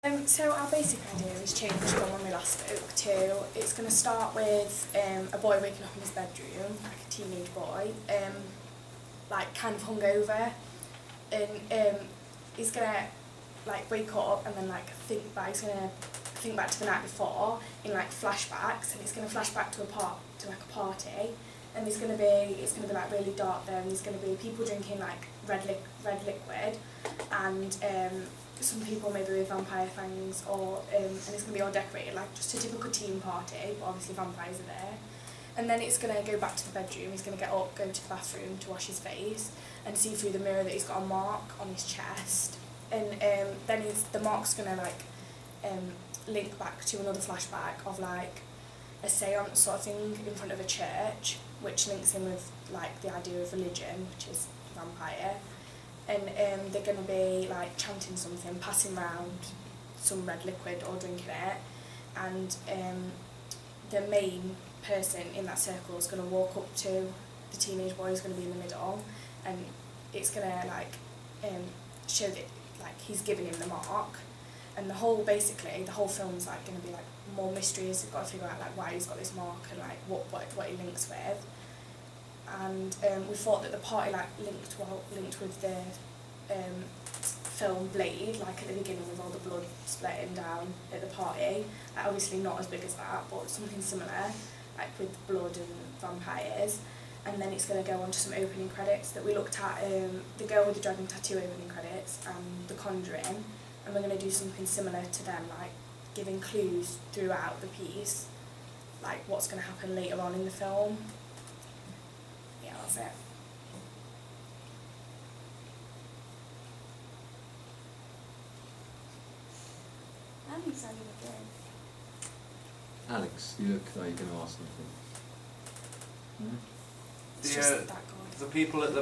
So our basic idea has changed from when we last spoke to, it's going to start with a boy waking up in his bedroom, like a teenage boy, like kind of hungover, and he's going to like wake up and then like he's going to think back to the night before in like flashbacks, and it's going to flash back to like a party, and it's going to be like really dark there, and there's going to be people drinking like red liquid, and some people maybe with vampire fangs, or and it's going to be all decorated like just a typical teen party, but obviously vampires are there. And then it's going to go back to the bedroom, he's going to get up, go to the bathroom to wash his face, and see through the mirror that he's got a mark on his chest. And then the mark's going to like link back to another flashback of like a seance sort of thing in front of a church, which links in with like the idea of religion, which is vampire. And they're going to be like chanting something, passing around some red liquid or drinking it, and the main person in that circle is going to walk up to the teenage boy who's going to be in the middle, and it's going to like show that like he's giving him the mark, and the whole film's like going to be like more mysteries. You've got to figure out like why he's got this mark and like what he links with. And we thought that the party like linked with the film Blade, like at the beginning with all the blood splitting down at the party. Like, obviously not as big as that, but something similar, like with blood and vampires. And then it's going to go on to some opening credits that we looked at, the Girl with the Dragon Tattoo opening credits and The Conjuring, and we're going to do something similar to them, like giving clues throughout the piece, like what's going to happen later on in the film. Yeah, that's it. That makes sound really good. Alex, you look like you're going to ask something. It's just that good. The people at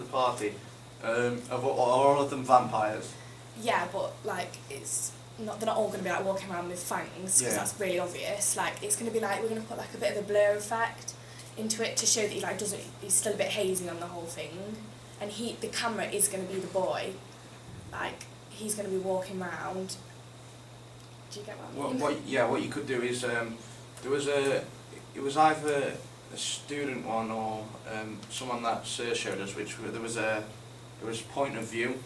the party, are all of them vampires? Yeah, but like they're not all going to be like walking around with fangs, because that's really obvious. Like it's going to be like we're going to put like a bit of a blur effect into it to show that he's still a bit hazy on the whole thing, and the camera is going to be the boy, like he's going to be walking around. Do you get what I mean? What you could do is it was either a student one or someone that Sir showed us, it was point of view,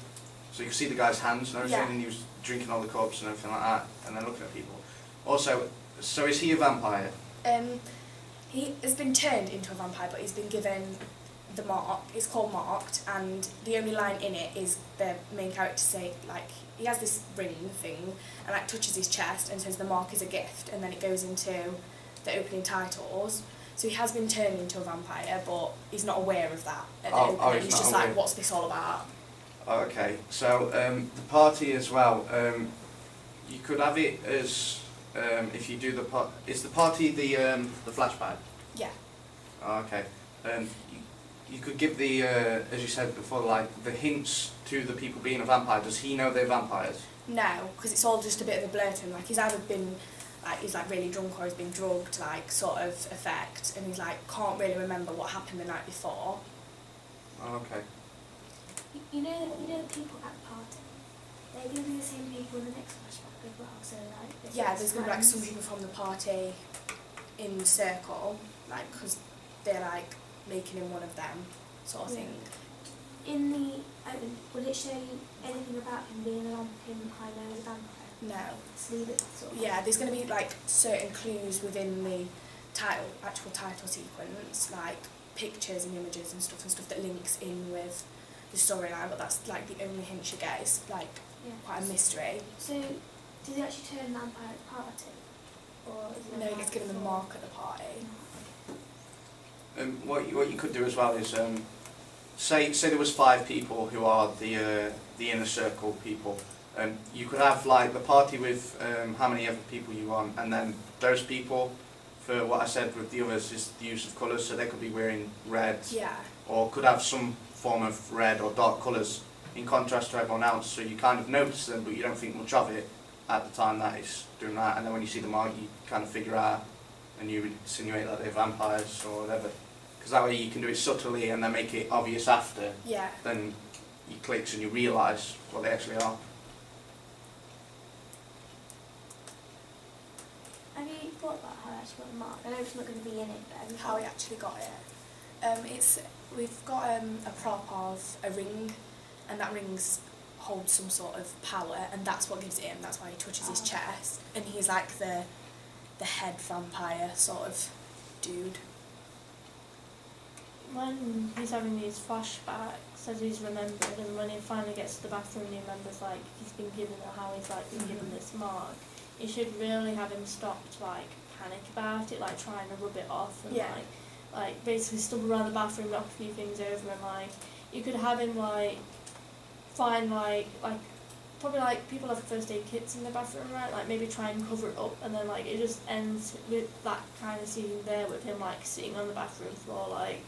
so you could see the guy's hands and everything, and he was drinking all the cups and everything like that, and then looking at people. Also, so is he a vampire? He has been turned into a vampire, but he's been given the mark. It's called Marked, and the only line in it is the main character say, like, he has this ring thing, and like touches his chest and says the mark is a gift, and then it goes into the opening titles. So he has been turned into a vampire, but he's not aware of that at the opening. He's just like, what's this all about? Okay, so the party as well, you could have it as, if you do is the party the flashback? Yeah. Okay. You could give the, as you said before, like the hints to the people being a vampire. Does he know they're vampires? No, because it's all just a bit of a blur to him. Like he's either been, like he's like really drunk, or he's been drugged, like sort of effect, and he's like can't really remember what happened the night before. Oh, okay. You know the people at the party? They're going to be the same people in the next flashback as well, so like... Yeah, there's going to be like some people from the party in the circle, like, because they're like making him one of them, sort of thing. In the will it show you anything about him being a vampire as a vampire? No. So leave it sort of... Yeah, there's going to be like certain clues within the actual title sequence, like pictures and images and stuff that links in with the storyline, but that's like the only hint you get. It's like quite a mystery. So, does he actually turn vampire at the party? Or is it no, he gets given the mark at the party. What you could do as well is, say there was 5 people who are the inner circle people, and you could have like the party with how many other people you want, and then those people, for what I said with the others, is the use of colours, so they could be wearing red, or could have some form of red or dark colours in contrast to everyone else, so you kind of notice them but you don't think much of it at the time that it's doing that, and then when you see the mark you kind of figure out and you insinuate that they're vampires or whatever, because that way you can do it subtly and then make it obvious after. Yeah. Then you clicks and you realise what they actually are. thought about how I actually got the mark? I know it's not going to be in it, but have you How we thought- actually got it. We've got a prop of a ring, and that ring's holds some sort of power, and that's what gives it him. That's why he touches his Oh. chest, and he's like the head vampire sort of dude. When he's having these flashbacks as he's remembered, and when he finally gets to the bathroom and he remembers like he's been given, or how he's like been given this mark, you should really have him stop to like panic about it, like trying to rub it off and Yeah. like basically stumble around the bathroom, knock a few things over, and like you could have him like find like probably like people have first aid kits in the bathroom, right? Like maybe try and cover it up, and then like it just ends with that kind of scene there with him like sitting on the bathroom floor like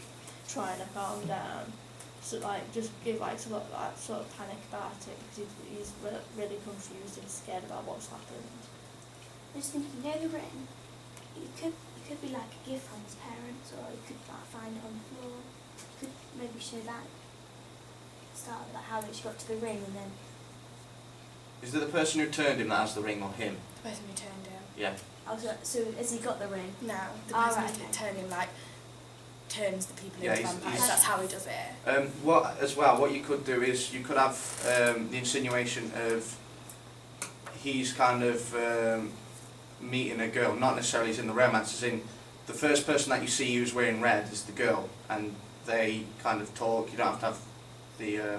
trying to calm down. So like just give like sort of panic about it, because he's really confused and scared about what's happened. I was thinking, you know the ring? It could be like a gift from his parents, or you could like find it on the floor. You could maybe show that start like how she got to the ring, and then Is it the person who turned him that has the ring, or him? The person who turned him. Yeah. so has he got the ring? No, the Oh, person right, who okay. turned him like turns the people Yeah, into he's- vampires. he's- That's how he does it. What you could do is you could have the insinuation of he's kind of meeting a girl, not necessarily as in the romance, as in the first person that you see who's wearing red is the girl, and they kind of talk. You don't have to have the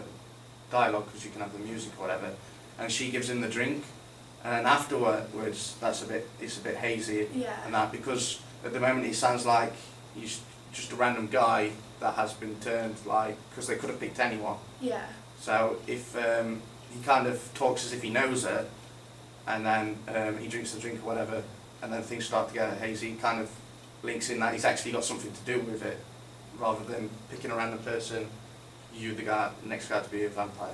dialogue, because you can have the music or whatever, and she gives him the drink, and afterwards it's a bit hazy Yeah. and that, because at the moment it sounds like he's just a random guy that has been turned, like, because they could have picked anyone. Yeah. So if he kind of talks as if he knows her, and then he drinks the drink or whatever, and then things start to get hazy, he kind of links in that he's actually got something to do with it, rather than picking a random person, the next guy to be a vampire.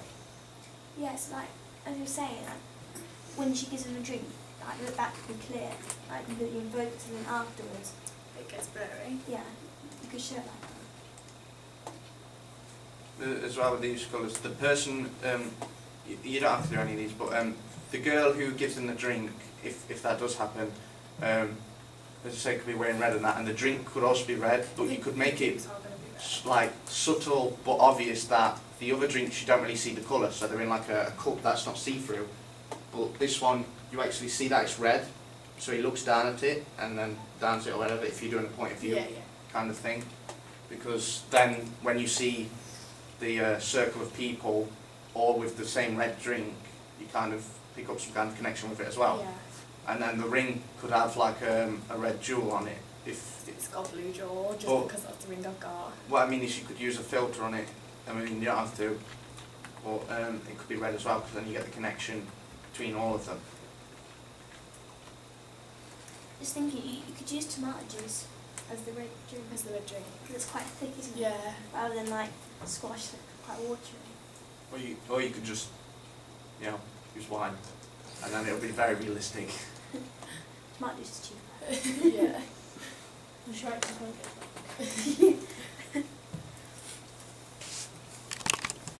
Yes, like as you were saying, like, when she gives him a drink, like that could be clear. Like you invoke it, and then afterwards, It gets blurry. yeah, you could show it like that. As well with these colours, the person, you don't have to do any of these, but the girl who gives him the drink, if that does happen, as I say, could be wearing red and that, and the drink could also be red, but you could make it It's all gonna be red. like subtle but obvious that the other drinks you don't really see the colour, so they're in like a cup that's not see-through, but this one you actually see that it's red, so he looks down at it and then downs it or whatever, if you're doing a point of view Yeah, yeah. kind of thing, because then when you see the circle of people all with the same red drink, you kind of pick up some kind of connection with it as well. Yeah. And then the ring could have like a red jewel on it. If It's got blue jaw just But- because that's the ring I've got. what I mean is you could use a filter on it. I mean, you don't have to, but it could be red as well, because then you get the connection between all of them. Just thinking, you could use tomato juice as the red drink, Is the red drink? because it's quite thick, isn't it? Yeah. Rather than like squash that's quite watery. Or you could just, use wine, and then it'll be very realistic. Tomato juice is cheaper. Yeah. I'm sure I can get that.